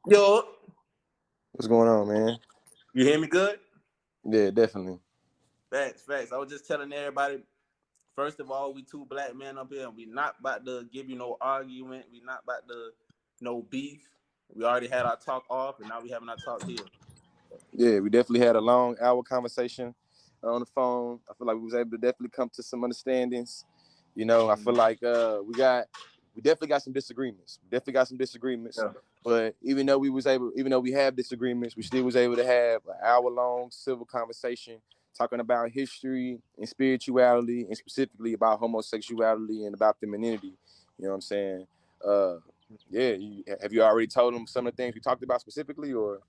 Yo, What's going on, man? you hear me good? Yeah, definitely. Facts. I was just telling everybody, first of all, we two black men up here, and we not about to give you no argument. We not about to no beef. We already had our talk off, and now we having our talk here. Yeah, we definitely had a long hour conversation on the phone. I feel like we was able to definitely come to some understandings. I feel like we definitely got some disagreements. Yeah. But even though we have disagreements, we still was able to have an hour long civil conversation talking about history and spirituality, and specifically about homosexuality and about femininity. You know what I'm saying? Uh, yeah, have you already told them some of the things we talked about specifically, or?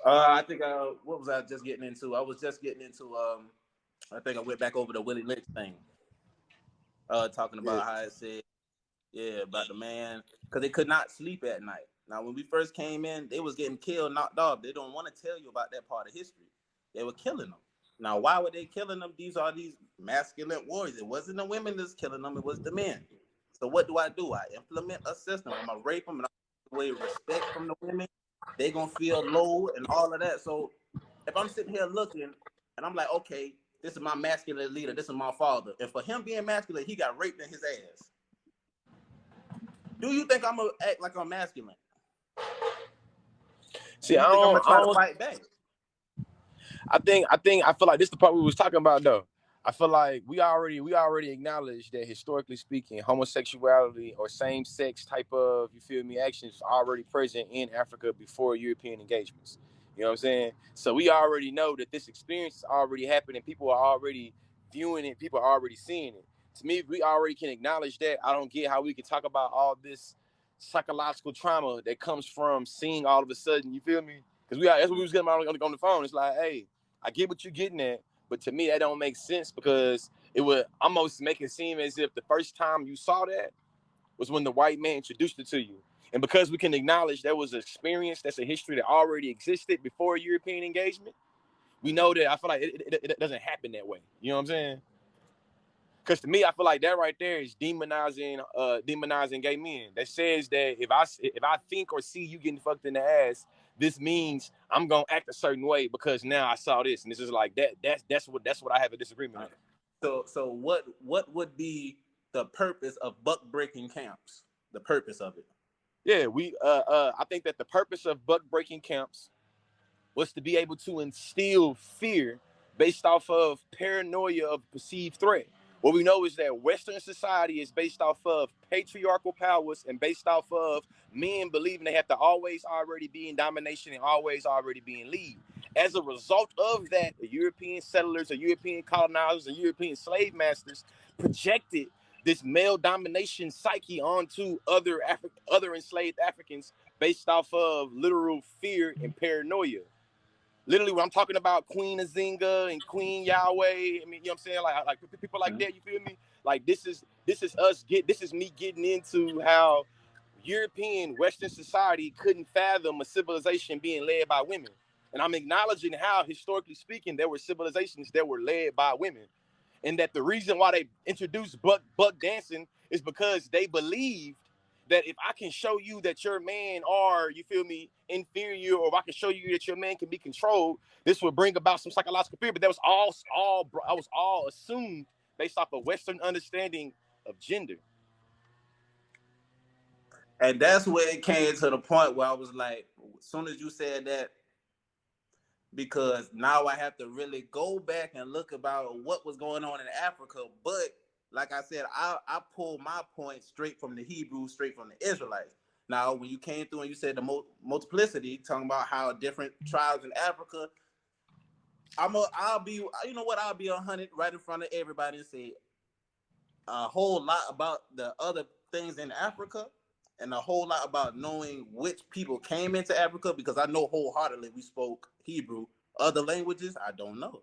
I think what was I just getting into? I was just getting into I think I went back over the Willie Lynch thing. Talking Yeah, about how it said, yeah, about the man because they could not sleep at night. Now, when we first came in, they was getting killed, knocked off. They don't want to tell you about that part of history. They were killing them. Now, why were they killing them? These are these masculine warriors. It wasn't the women that's killing them. It was the men. So what do? I implement a system. I'm going to rape them and I'm going to away respect from the women. They're going to feel low and all of that. So if I'm sitting here looking and I'm like, okay, this is my masculine leader. This is my father. And for him being masculine, he got raped in his ass. Do you think I'm gonna act like I'm masculine? see, Do you think I'm gonna try to fight back? I feel like this is the part we was talking about though. I feel like we already acknowledged that historically speaking, homosexuality or same sex type of, you feel me, actions are already present in Africa before European engagements. You know what I'm saying? So we already know that this experience is already happening. People are already viewing it. People are already seeing it. To me, if we already can acknowledge that, I don't get how we can talk about all this psychological trauma that comes from seeing all of a sudden. You feel me? Because that's what we was getting on the phone. It's like, hey, I get what you're getting at, but to me that don't make sense because it would almost make it seem as if the first time you saw that was when the white man introduced it to you. And because we can acknowledge there was an experience, that's a history that already existed before European engagement, we know that I feel like it doesn't happen that way. You know what I'm saying? Because to me, I feel like that right there is demonizing gay men. That says that if I think or see you getting fucked in the ass, this means I'm gonna act a certain way because now I saw this, and this is like that. That's what I have a disagreement on. So what would be the purpose of buck breaking camps? The purpose of it? Yeah, I think that the purpose of buck breaking camps was to be able to instill fear based off of paranoia of perceived threat. What we know is that Western society is based off of patriarchal powers and based off of men believing they have to always already be in domination and always already be in lead. As a result of that, the European settlers, the European colonizers, and European slave masters projected this male domination psyche onto other enslaved Africans based off of literal fear and paranoia. Literally, when I'm talking about Queen Azinga and Queen Yahweh, I mean, you know what I'm saying? Like people like that, you feel me? Like this is me getting into how European Western society couldn't fathom a civilization being led by women. And I'm acknowledging how, historically speaking, there were civilizations that were led by women. And that the reason why they introduced buck dancing is because they believed that if I can show you that your man are, you feel me, inferior, or if I can show you that your man can be controlled, this will bring about some psychological fear. But that was all assumed based off a Western understanding of gender. And that's where it came to the point where I was like, as soon as you said that, because now I have to really go back and look about what was going on in Africa. But like I said, I pulled my point straight from the Hebrews, straight from the Israelites. Now, when you came through and you said the multiplicity, talking about how different tribes in Africa, I'll be, you know what, I'll be 100 right in front of everybody and say a whole lot about the other things in Africa and a whole lot about knowing which people came into Africa, because I know wholeheartedly we spoke Hebrew. Other languages, I don't know.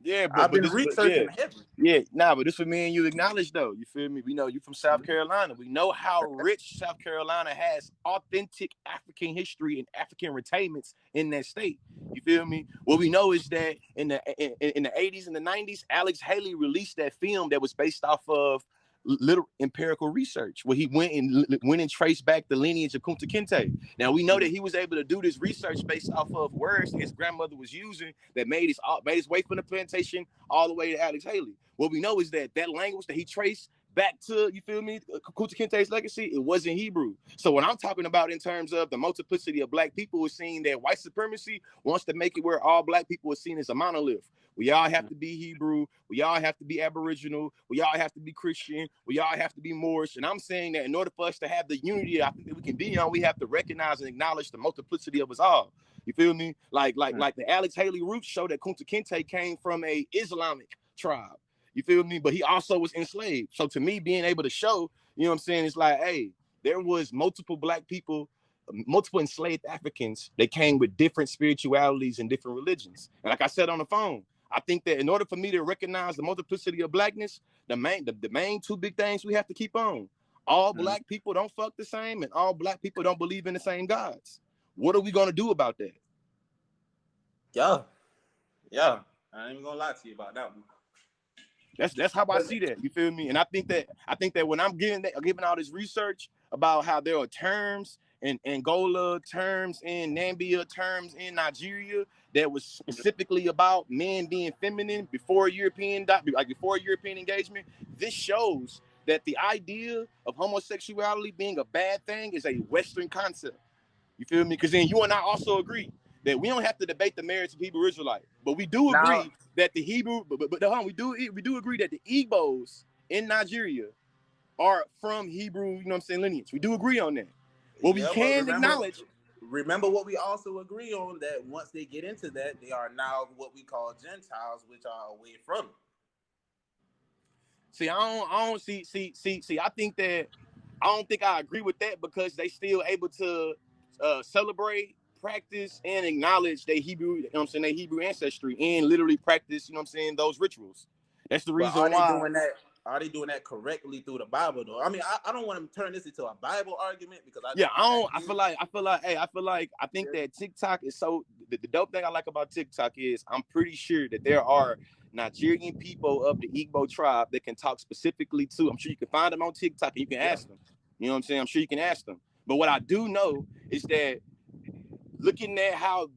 Yeah, I've been researching heavy. Yeah, but this what me and you acknowledge though. You feel me? We know you from South Carolina. We know how rich South Carolina has authentic African history and African retainments in that state. You feel me? What we know is that in the 80s and the 90s, Alex Haley released that film that was based off of little empirical research where he went and traced back the lineage of Kunta Kinte. Now we know that he was able to do this research based off of words his grandmother was using that made his way from the plantation all the way to Alex Haley. What we know is that language that he traced back to, you feel me, Kunta Kinte's legacy, it wasn't Hebrew. So what I'm talking about in terms of the multiplicity of black people is seeing that white supremacy wants to make it where all black people are seen as a monolith. We all have to be Hebrew. We all have to be Aboriginal. We all have to be Christian. We all have to be Moorish. And I'm saying that in order for us to have the unity I think that we can be on, we have to recognize and acknowledge the multiplicity of us all. You feel me? Like the Alex Haley roots show that Kunta Kinte came from a Islamic tribe. You feel me? But he also was enslaved. So to me, being able to show, you know what I'm saying, it's like, hey, there was multiple black people, multiple enslaved Africans that came with different spiritualities and different religions. And like I said on the phone, I think that in order for me to recognize the multiplicity of blackness, the main two big things we have to keep on. All black people don't fuck the same, and all black people don't believe in the same gods. What are we gonna do about that? Yeah. I ain't even gonna lie to you about that one. That's how I see that. You feel me? And I think that when I'm giving all this research about how there are terms in Angola, terms in Namibia, terms in Nigeria that was specifically about men being feminine before European engagement, this shows that the idea of homosexuality being a bad thing is a Western concept. You feel me? Because then you and I also agree that we don't have to debate the merits of Hebrew Israelite, but we do agree that the Hebrew, we do agree that the Igbos in Nigeria are from Hebrew, you know what I'm saying, lineage. We do agree on that. Well, we can acknowledge. Remember what we also agree on, that once they get into that, they are now what we call Gentiles, which are away from it. See, I don't see. I don't think I agree with that, because they still able to celebrate, practice, and acknowledge their Hebrew, you know what I'm saying, their Hebrew ancestry, and literally practice, you know what I'm saying, those rituals. That's the reason why. Are they doing that correctly through the Bible though? I mean, I don't want to turn this into a Bible argument, because I think that TikTok is so, the dope thing I like about TikTok is I'm pretty sure that there are Nigerian people of the Igbo tribe that can talk specifically to. I'm sure you can find them on TikTok and you can ask them. You know what I'm saying? I'm sure you can ask them. But what I do know is that looking at how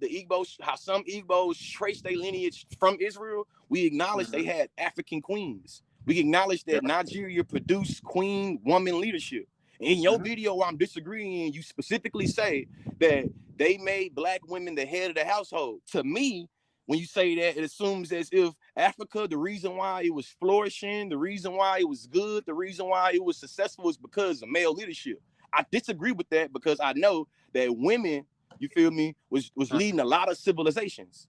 some Igbos trace their lineage from Israel, we acknowledge they had African queens. We acknowledge that Nigeria produced queen woman leadership. In your video where I'm disagreeing, you specifically say that they made black women the head of the household. To me, when you say that, it assumes as if Africa, the reason why it was flourishing, the reason why it was good, the reason why it was successful is because of male leadership. I disagree with that, because I know that women, you feel me, was leading a lot of civilizations.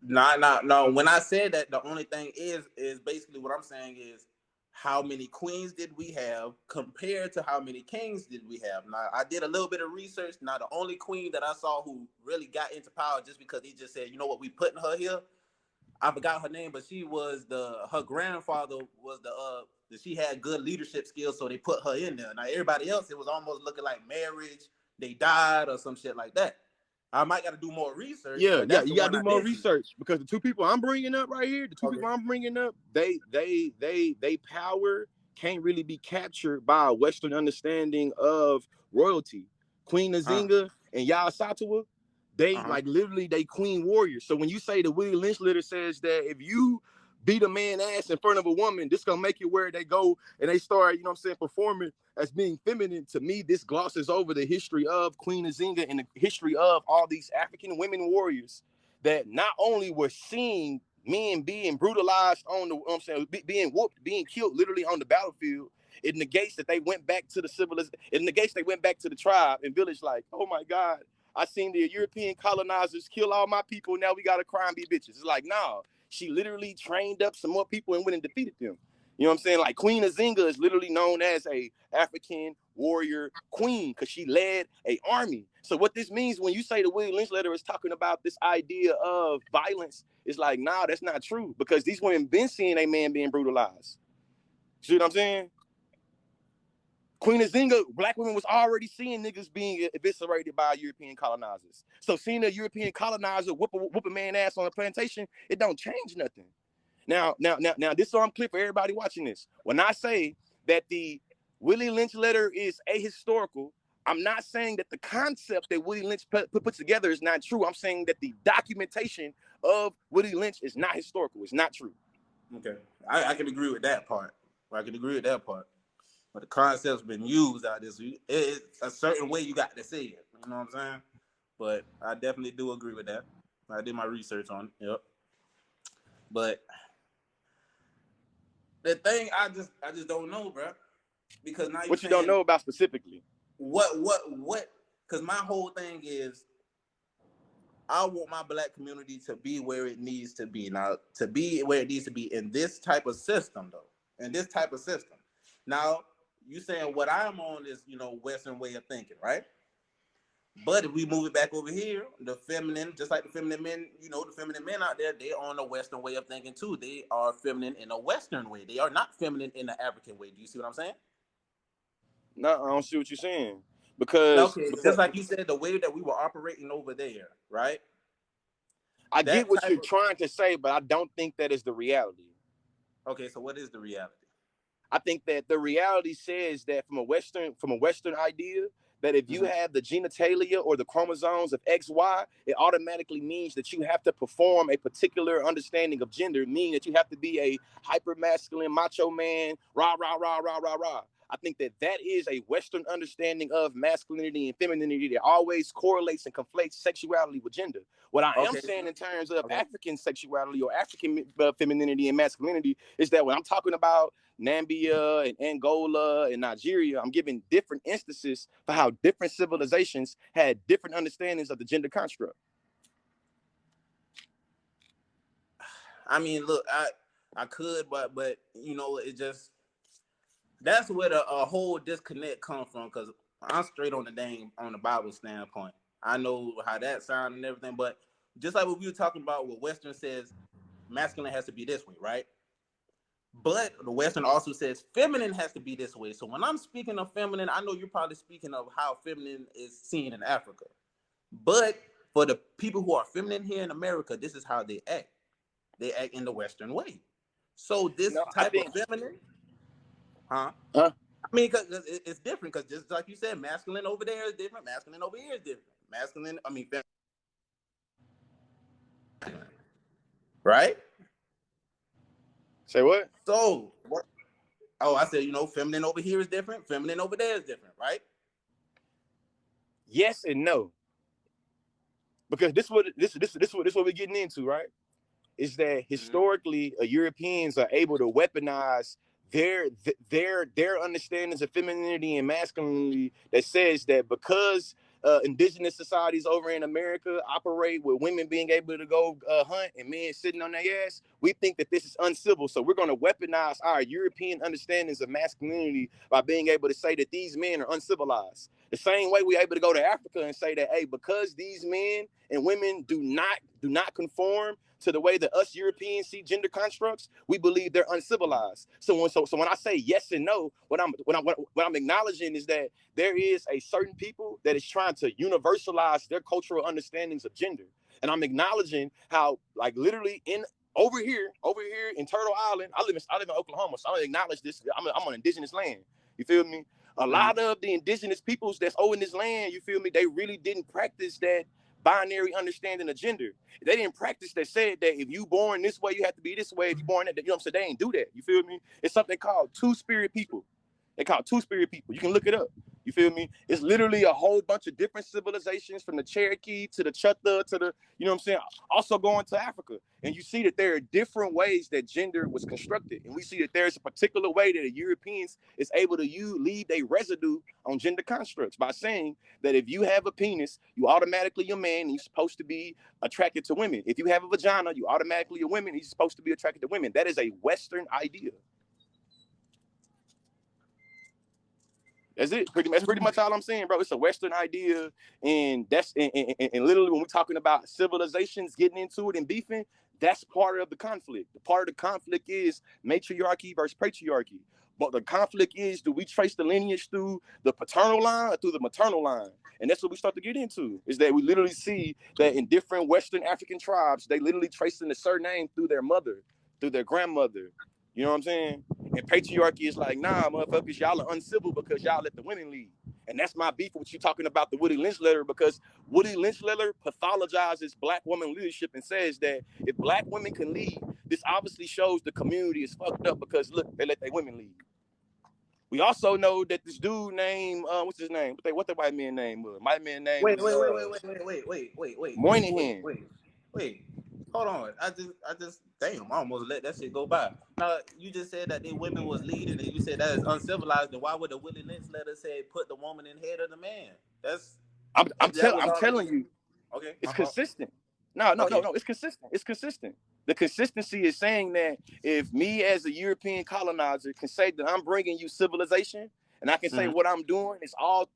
No. When I said that, the only thing is basically what I'm saying is, how many queens did we have compared to how many kings did we have? Now, I did a little bit of research. Now, the only queen that I saw who really got into power just because he just said, you know what, we putting her here. I forgot her name, but she was her grandfather was she had good leadership skills, so they put her in there. Now, everybody else, it was almost looking like marriage, they died or some shit like that. I might got to do more research. Yeah, you got to do more research, because the two people I'm bringing up right here, they power can't really be captured by a Western understanding of royalty. Queen Nzinga and Yaa Asatwa, they like literally they queen warriors. So when you say the Willie Lynch letter says that if you beat a man ass in front of a woman, this gonna make it where they go and they start, you know what I'm saying, performing as being feminine. To me, this glosses over the history of Queen Nzinga and the history of all these African women warriors that not only were seeing men being brutalized on the, you know what I'm saying, being whooped, being killed literally on the battlefield. It negates that they went back to the civilization. It negates they went back to the tribe and village like, oh my God, I seen the European colonizers kill all my people. Now we got to cry and be bitches. It's like, nah. She literally trained up some more people and went and defeated them. You know what I'm saying? Like Queen Nzinga is literally known as a African warrior queen because she led an army. So what this means when you say the Willie Lynch letter is talking about this idea of violence, it's like, nah, that's not true, because these women been seeing a man being brutalized. See what I'm saying? Queen Nzinga, black women was already seeing niggas being eviscerated by European colonizers. So seeing a European colonizer whoop a man ass on a plantation, it don't change nothing. Now, this is so I'm clear for everybody watching this. When I say that the Willie Lynch letter is ahistorical. I'm not saying that the concept that Willie Lynch put together is not true. I'm saying that the documentation of Willie Lynch is not historical. It's not true. Okay, I can agree with that part. I can agree with that part. But the concept's been used out there. So it's a certain way you got to say it. You know what I'm saying? But I definitely do agree with that. I did my research on it. Yep. But the thing I just don't know, bro. Because now what you don't know about specifically? What? Because my whole thing is, I want my black community to be where it needs to be. Now, to be where it needs to be in this type of system, though. In this type of system. Now, you saying what I'm on is, Western way of thinking, right? But if we move it back over here, the feminine, just like the feminine men, the feminine men out there, they are on a Western way of thinking too. They are feminine in a Western way. They are not feminine in the African way. Do you see what I'm saying? No, I don't see what you're saying. Because just like you said, the way that we were operating over there, right? I get what you're trying to say, but I don't think that is the reality. Okay, so what is the reality? I think that the reality says that from a Western idea, that if you have the genitalia or the chromosomes of XY, it automatically means that you have to perform a particular understanding of gender, meaning that you have to be a hyper masculine macho man, rah, rah, rah, rah, rah, rah. I think that is a Western understanding of masculinity and femininity that always correlates and conflates sexuality with gender. What I am saying in terms of African sexuality or African femininity and masculinity is that when I'm talking about Namibia and Angola and Nigeria, I'm giving different instances for how different civilizations had different understandings of the gender construct. I mean, look, I could, but it just, that's where the whole disconnect comes from, because I'm straight on the Bible standpoint. I know how that sounds and everything, but just like what we were talking about, what Western says, masculine has to be this way, right? But the Western also says feminine has to be this way. So when I'm speaking of feminine, I know you're probably speaking of how feminine is seen in Africa. But for the people who are feminine here in America, this is how they act. They act in the Western way. So this type of feminine, I mean, cause it's different. Because just like you said, masculine over there is different. Masculine over here is different. Masculine, I mean, feminine. Right? Say what? So what? Oh, I said, feminine over here is different. Feminine over there is different, right? Yes and no. Because this what we're getting into, right? Is that historically Europeans are able to weaponize their understandings of femininity and masculinity that says that because indigenous societies over in America operate with women being able to go hunt and men sitting on their ass, we think that this is uncivil. So we're going to weaponize our European understandings of masculinity by being able to say that these men are uncivilized. The same way we're able to go to Africa and say that, hey, because these men and women do not conform to the way that us Europeans see gender constructs, we believe they're uncivilized. So when I say yes and no, what I'm acknowledging is that there is a certain people that is trying to universalize their cultural understandings of gender. And I'm acknowledging how, like, literally over here in Turtle Island, I live in Oklahoma, so I acknowledge this. I'm on indigenous land. You feel me? A lot of the indigenous peoples that's in this land, you feel me, they really didn't practice that binary understanding of gender. They didn't practice that said that if you born this way, you have to be this way. If you born that, you know what I'm saying? They ain't do that. You feel me? It's something called two-spirit people. They call it two-spirit people. You can look it up. You feel me? It's literally a whole bunch of different civilizations, from the Cherokee to the Chutta to the, you know what I'm saying? Also going to Africa. And you see that there are different ways that gender was constructed. And we see that there's a particular way that the Europeans is able to leave a residue on gender constructs by saying that if you have a penis, you automatically a man and you're supposed to be attracted to women. If you have a vagina, you automatically a woman and you're supposed to be attracted to women. That is a Western idea. That's it. That's pretty much all I'm saying, bro. It's a Western idea, and that's and literally when we're talking about civilizations getting into it and beefing, that's part of the conflict. The part of the conflict is matriarchy versus patriarchy. But the conflict is, do we trace the lineage through the paternal line or through the maternal line? And that's what we start to get into, is that we literally see that in different Western African tribes, they literally tracing the surname through their mother, through their grandmother. You know what I'm saying? And patriarchy is like, nah, motherfuckers, y'all are uncivil because y'all let the women lead. And that's my beef with you talking about the Willie Lynch letter, because Willie Lynch letter pathologizes black woman leadership and says that if black women can lead, this obviously shows the community is fucked up because look, they let their women lead. We also know that this dude named what's his name? What the white man name was? My man name Wait, was Moynihan. wait. Hold on. I just damn, I almost let that shit go by. Now you just said that the women was leading and you said that is uncivilized, then why would the Willie Lynch letter say put the woman in head of the man? I'm Was telling already you. okay. It's consistent. No. It's consistent. It's consistent. The consistency is saying that if me as a European colonizer can say that I'm bringing you civilization, and I can say what I'm doing is all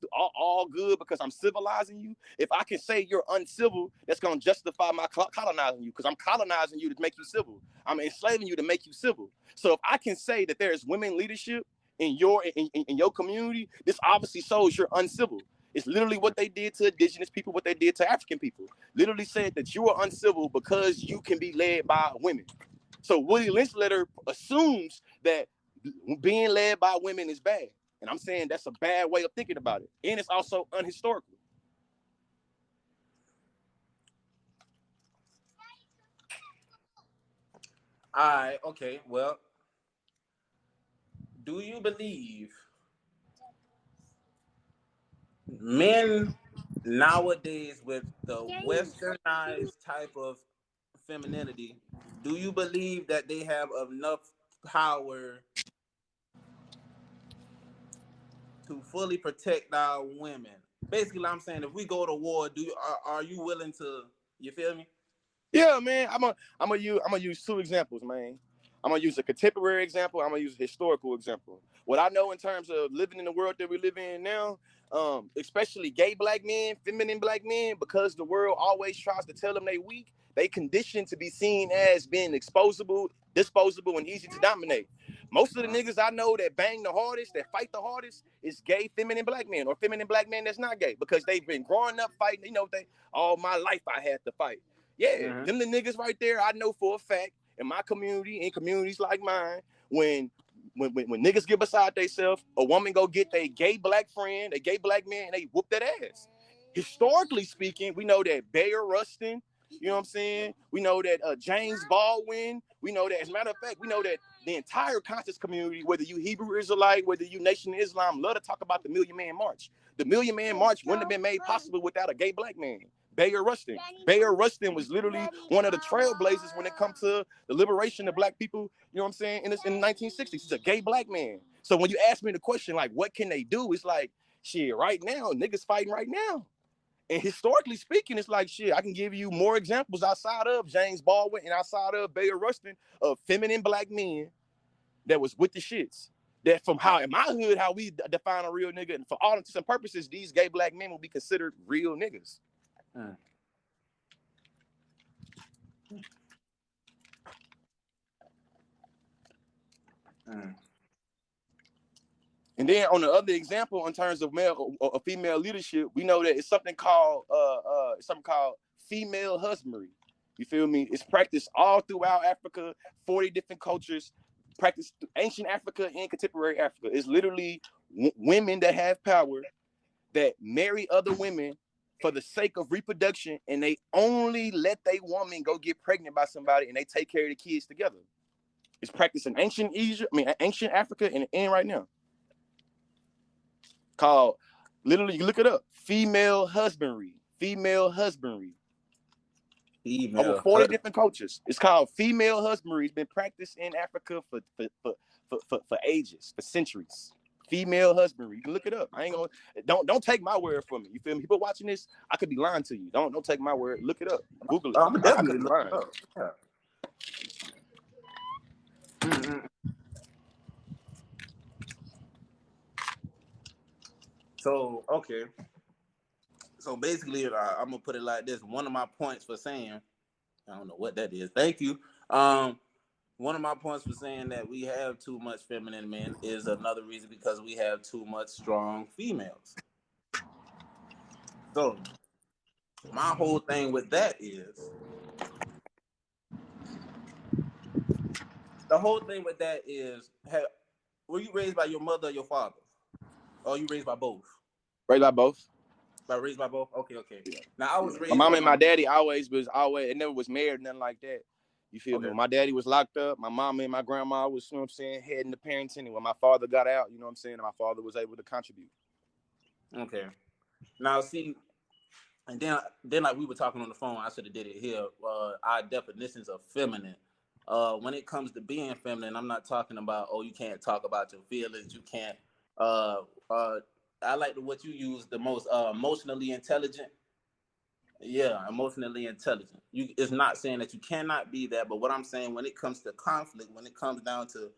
good because I'm civilizing you. If I can say you're uncivil, that's going to justify my colonizing you, because I'm colonizing you to make you civil. I'm enslaving you to make you civil. So if I can say that there is women leadership in your community, this obviously shows you're uncivil. It's literally what they did to indigenous people, what they did to African people. Literally said that you are uncivil because you can be led by women. So Willie Lynch letter assumes that being led by women is bad. And I'm saying that's a bad way of thinking about it. And it's also unhistorical. All right, okay. Well, do you believe men nowadays with the westernized type of femininity, do you believe that they have enough power to fully protect our women? Basically, I'm saying if we go to war, are you willing to? You feel me? Yeah, man. I'm gonna use two examples, man. I'm gonna use a contemporary example. I'm gonna use a historical example. What I know in terms of living in the world that we live in now, especially gay black men, feminine black men, because the world always tries to tell them they weak. They conditioned to be seen as being exposable, disposable, and easy to dominate. Most of the niggas I know that bang the hardest, that fight the hardest, is gay feminine black men or feminine black men that's not gay, because they've been growing up fighting. You know, all my life I had to fight. Yeah, them the niggas right there. I know for a fact in my community, in communities like mine, when niggas get beside themselves, a woman go get their gay black friend, a gay black man, and they whoop that ass. Historically speaking, we know that Bayer Rustin, you know what I'm saying? We know that James Baldwin. We know that, as a matter of fact, we know that the entire conscious community, whether you Hebrew Israelite, whether you Nation of Islam, love to talk about the Million Man March. The Million Man March wouldn't have been made possible without a gay black man. Bayer Rustin. Bayer Rustin was literally one of the trailblazers when it comes to the liberation of black people, you know what I'm saying, in the 1960s. He's a gay black man. So when you ask me the question, like, what can they do? It's like, shit, right now, niggas fighting right now. And historically speaking, it's like, shit, I can give you more examples outside of James Baldwin and outside of Bayer Rustin of feminine black men that was with the shits. That from how, in my hood, how we define a real nigga, and for all intents and purposes, these gay black men will be considered real niggas. And then on the other example, in terms of male or female leadership, we know that it's something called female husbandry. You feel me? It's practiced all throughout Africa, 40 different cultures, practiced ancient Africa and contemporary Africa. It's literally women that have power that marry other women for the sake of reproduction, and they only let their woman go get pregnant by somebody, and they take care of the kids together. It's practiced in ancient Egypt, ancient Africa, and right now. Called, literally, you look it up, female husbandry. Over 40 different cultures. It's called female husbandry. It's been practiced in Africa for ages, for centuries. Female husbandry. You can look it up. I ain't gonna don't take my word for me. You feel me? People watching this, I could be lying to you. Don't take my word. Look it up. Google it. I'm definitely looking lying. up. Yeah. So okay. So basically, I'm gonna put it like this. One of my points for saying, I don't know what that is. Thank you. One of my points for saying that we have too much feminine men is another reason because we have too much strong females. So my whole thing with that is Were you raised by your mother or your father? Or you raised by both? Raised by both. Raised by both? Okay. Now, I was My raised mom by and my daddy always, it never was married, nothing like that. You feel me? My daddy was locked up. My mom and my grandma was, you know what I'm saying, heading to parenting. When my father got out, you know what I'm saying, and my father was able to contribute. Okay. Now, see, and then like we were talking on the phone, I should have did it here. Our definitions of feminine. When it comes to being feminine, I'm not talking about, you can't talk about your feelings. You can't. I like what you use the most. Emotionally intelligent. Yeah, emotionally intelligent. It's not saying that you cannot be that, but what I'm saying, when it comes to conflict, when it comes down to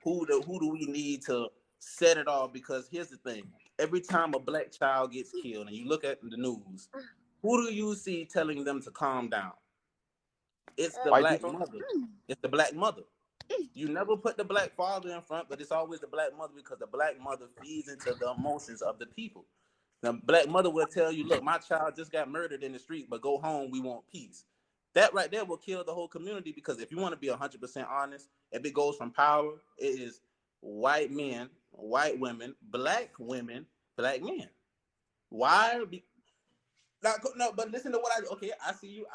who do we need to set it off? Because here's the thing: every time a black child gets killed, and you look at the news, who do you see telling them to calm down? It's the White black people? mother. It's the black mother. You never put the black father in front, but it's always the black mother, because the black mother feeds into the emotions of the people. The black mother will tell you, look, my child just got murdered in the street, but go home, we want peace. That right there will kill the whole community, because if you want to be 100% honest, if it goes from power, it is white men, white women, black men. Why? No, but listen to what I see you.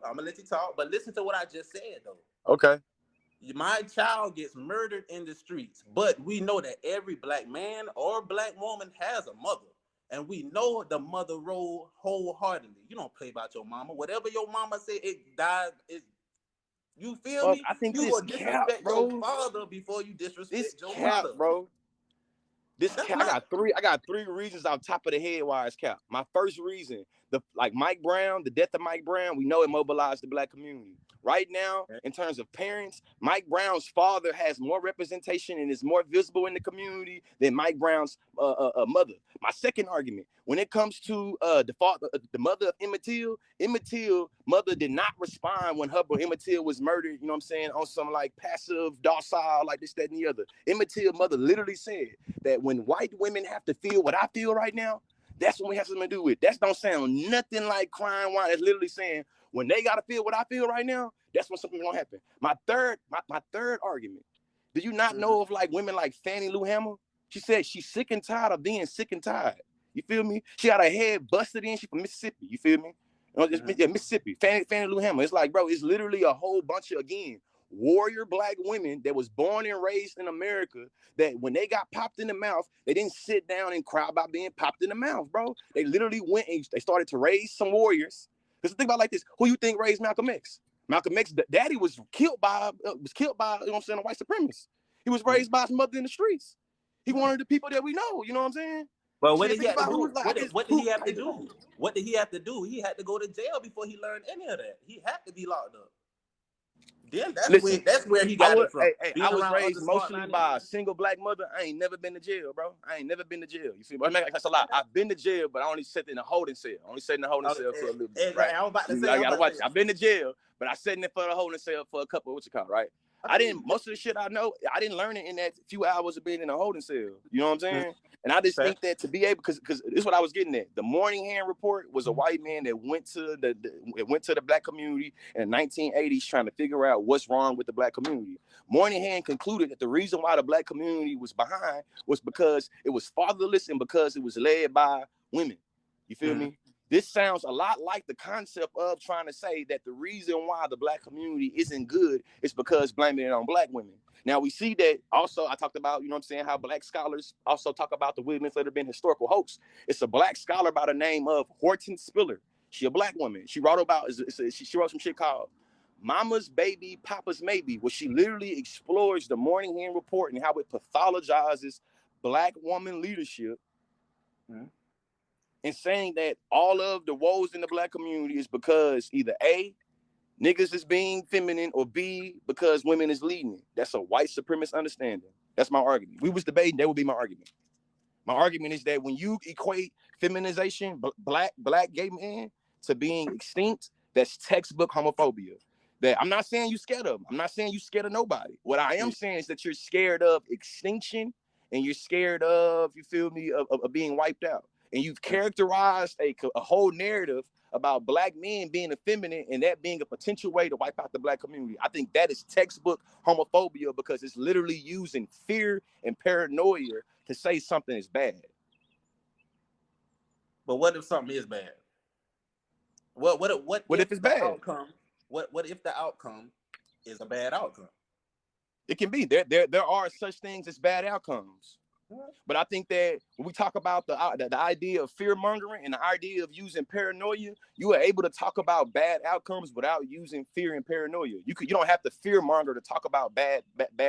I'm going to let you talk, but listen to what I just said, though. Okay. My child gets murdered in the streets, but we know that every black man or black woman has a mother. And we know the mother role wholeheartedly. You don't play about your mama. Whatever your mama say, it died. You feel me? I think You will disrespect your father before you disrespect your mother, bro. I got three reasons off top of the head why it's cap. My first reason, the death of Mike Brown, we know it mobilized the black community. Right now, in terms of parents, Mike Brown's father has more representation and is more visible in the community than Mike Brown's mother. My second argument, when it comes to the mother of Emmett Till mother did not respond when Emmett Till was murdered, you know what I'm saying, on some like passive, docile, like this, that, and the other. Emmett Till mother literally said that when white women have to feel what I feel right now, that's what we have something to do with. That don't sound nothing like crying wine. It's literally saying, when they gotta feel what I feel right now, that's when something's gonna happen. My third argument. Do you not know of like women like Fannie Lou Hamer? She said she's sick and tired of being sick and tired. You feel me? She got her head busted in. She from Mississippi. You feel me? Mississippi. Fannie Lou Hamer. It's like, bro, it's literally a whole bunch of, again, warrior black women that was born and raised in America, that when they got popped in the mouth, they didn't sit down and cry about being popped in the mouth, bro. They literally went and they started to raise some warriors. Because think about it like this: who you think raised Malcolm X? Malcolm X's daddy was killed by you know what I'm saying, a white supremacist. He was raised by his mother in the streets. He wanted the people that we know, you know what I'm saying? But what did he have to do? Like, what did he have to do? What did he have to do? He had to go to jail before he learned any of that. He had to be locked up. Then that's where he got it from. I was raised mostly by a single black mother. I ain't never been to jail, bro. I ain't never been to jail. You see, that's a lot. I've been to jail, but I only sat in a holding cell. I only sat in the holding cell for a little bit. Right? I was about to say, I gotta watch it. I've been to jail, but I sat in there for the holding cell for a couple of right? Most of the shit I know, I didn't learn it in that few hours of being in a holding cell. You know what I'm saying? And I just think that to be able, because this is what I was getting at. The Moynihan Report was a white man that went to the black community in the 1980s trying to figure out what's wrong with the black community. Moynihan concluded that the reason why the black community was behind was because it was fatherless and because it was led by women. You feel me? This sounds a lot like the concept of trying to say that the reason why the black community isn't good is because blaming it on black women. Now, we see that also, I talked about, you know what I'm saying, how black scholars also talk about the women that have been historical hoax. It's a black scholar by the name of Horton Spiller. She a black woman. She wrote about, she wrote some shit called Mama's Baby, Papa's Maybe, where she literally explores the Moynihan Report and how it pathologizes black woman leadership. And saying that all of the woes in the black community is because either A, niggas is being feminine, or B, because women is leading it. That's a white supremacist understanding. That's my argument. We was debating, that would be my argument. My argument is that when you equate feminization, black gay men, to being extinct, that's textbook homophobia. That I'm not saying you scared of them. I'm not saying you scared of nobody. What I am saying is that you're scared of extinction and you're scared of, you feel me, of being wiped out. And you've characterized a whole narrative about black men being effeminate and that being a potential way to wipe out the black community. I think that is textbook homophobia because it's literally using fear and paranoia to say something is bad. But what if something is bad? What if if it's the bad? outcome? What if the outcome is a bad outcome? It can be. There are such things as bad outcomes. But I think that when we talk about the idea of fear mongering and the idea of using paranoia, you are able to talk about bad outcomes without using fear and paranoia. You don't have to fear monger to talk about bad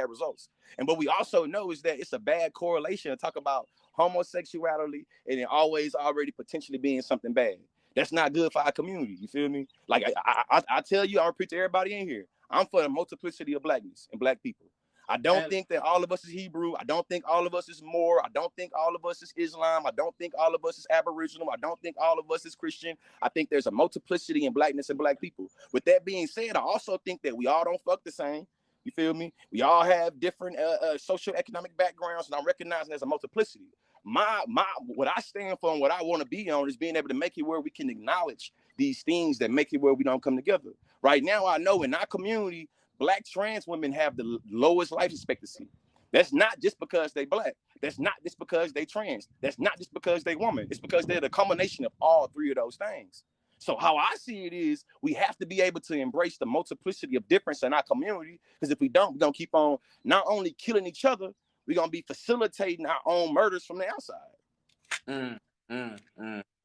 results. And what we also know is that it's a bad correlation to talk about homosexuality and it always already potentially being something bad. That's not good for our community. You feel me? Like I tell you, I repeat to everybody in here, I'm for the multiplicity of blackness and black people. I don't think that all of us is Hebrew. I don't think all of us is Moor. I don't think all of us is Islam. I don't think all of us is Aboriginal. I don't think all of us is Christian. I think there's a multiplicity in blackness and black people. With that being said, I also think that we all don't fuck the same. You feel me? We all have different socioeconomic backgrounds, and I'm recognizing there's a multiplicity. What I stand for and what I want to be on is being able to make it where we can acknowledge these things that make it where we don't come together. Right now, I know in our community, Black trans women have the lowest life expectancy. That's not just because they Black. That's not just because they trans. That's not just because they woman. It's because they're the combination of all three of those things. So how I see it is we have to be able to embrace the multiplicity of difference in our community, because if we don't, we're going to keep on not only killing each other, we're going to be facilitating our own murders from the outside.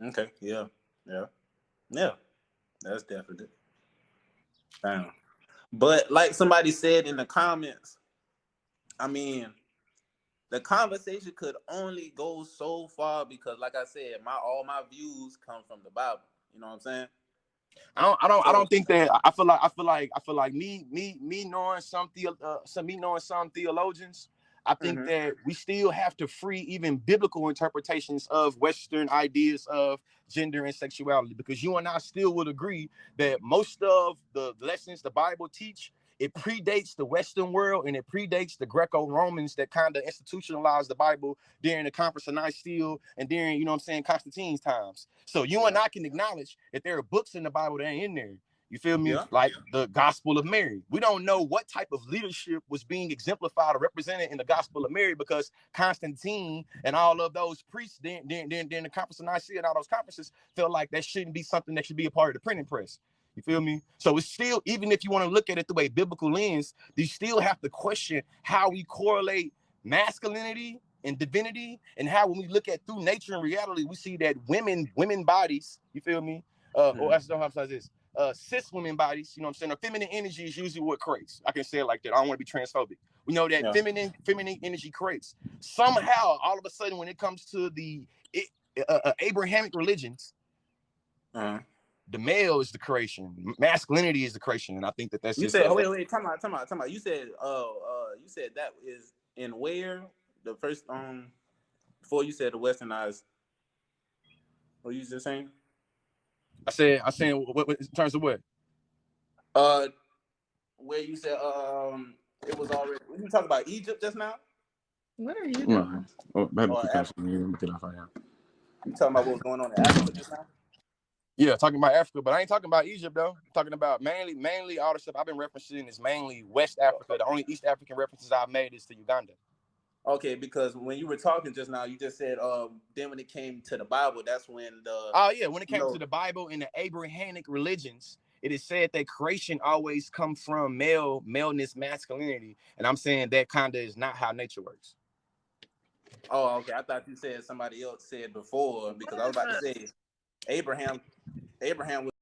Okay. Yeah. That's definite. Damn. But like somebody said in the comments, I mean, the conversation could only go so far because, like I said, all my views come from the Bible. You know what I'm saying? I don't think that. I feel like me knowing some theologians. I think that we still have to free even biblical interpretations of Western ideas of gender and sexuality, because you and I still would agree that most of the lessons the Bible teach, it predates the Western world and it predates the Greco-Romans that kind of institutionalized the Bible during the Conference of Nicaea and during, you know what I'm saying, Constantine's times. So you and I can acknowledge that there are books in the Bible that ain't in there. You feel me? Yeah. Like the Gospel of Mary. We don't know what type of leadership was being exemplified or represented in the Gospel of Mary, because Constantine and all of those priests during the Conference of Nicaea and all those conferences felt like that shouldn't be something that should be a part of the printing press. You feel me? So it's still, even if you want to look at it through a biblical lens, you still have to question how we correlate masculinity and divinity, and how when we look at through nature and reality, we see that women bodies, you feel me? Or I don't know how to say this. Cis women bodies, you know what I'm saying? Or feminine energy is usually what creates. I can say it like that. I don't want to be transphobic. We know that feminine energy creates. Somehow, all of a sudden, when it comes to the Abrahamic religions, the male is the creation, masculinity is the creation, and I think that's. You said, wait, time out. You said, you said that is in where the first before you said the westernized. What you just saying? I said what in terms of what? Where you said it was already. When you talk about Egypt just now. What are you doing? You talking about what was going on in Africa just now? Yeah, talking about Africa, but I ain't talking about Egypt though. I'm talking about mainly all the stuff I've been referencing is mainly West Africa. The only East African references I've made is to Uganda. Okay, because when you were talking just now, you just said then when it came to the Bible, that's when when it came to the Bible and the Abrahamic religions, it is said that creation always comes from maleness, masculinity, and I'm saying that kind of is not how nature works. Oh, okay. I thought you said somebody else said before, because I was about to say Abraham was